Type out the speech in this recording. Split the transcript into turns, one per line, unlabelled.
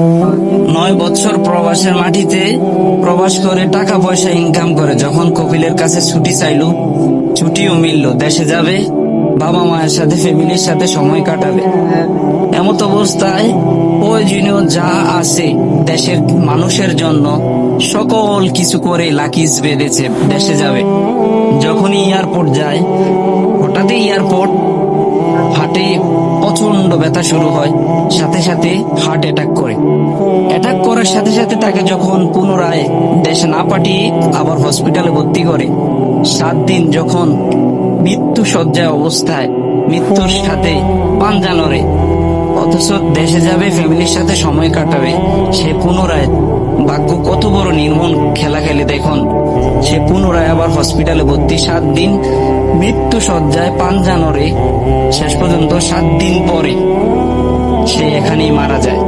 9 বছর প্রবাসের মাটিতে প্রবাস করে টাকা পয়সা ইনকাম করে যখন কপিলের কাছে ছুটি চাইলো, ছুটিও মিলল। দেশে যাবে, বাবা মায়ের সাথে, ফ্যামিলির সাথে সময় কাটাবে। এমত অবস্থায় প্রয়োজনীয় যা আছে দেশের মানুষের জন্য সকল কিছু করে লাকিজ বেঁধেছে, দেশে যাবে। যখনই এয়ারপোর্ট যায়, হঠাৎই এয়ারপোর্ট হার্টে প্রচন্ড ব্যথা শুরু হয়, সাথে সাথে হার্ট অ্যাটাক করে। অ্যাটাক করার সাথে সাথে তাকে যখন পুনরায় দেশে না পাঠিয়ে আবার হসপিটালে ভর্তি করে, 7 দিন যখন মৃত্যু শয্যায় অবস্থায়, মৃত্যুর সাথে পাঞ্জা নড়ে, অথচ দেশে যাবে, ফ্যামিলির সাথে সময় কাটাবে, সে পুনরায়, ভাগ্য কত বড় নির্মম খেলা খেলে দেখুন, সে পুনরায় আবার হসপিটালে ভর্তি। 7 দিন মৃত্যু শয্যায় পাঞ্জা নড়ে, শেষ পর্যন্ত 7 দিন পরে সে এখানেই মারা যায়।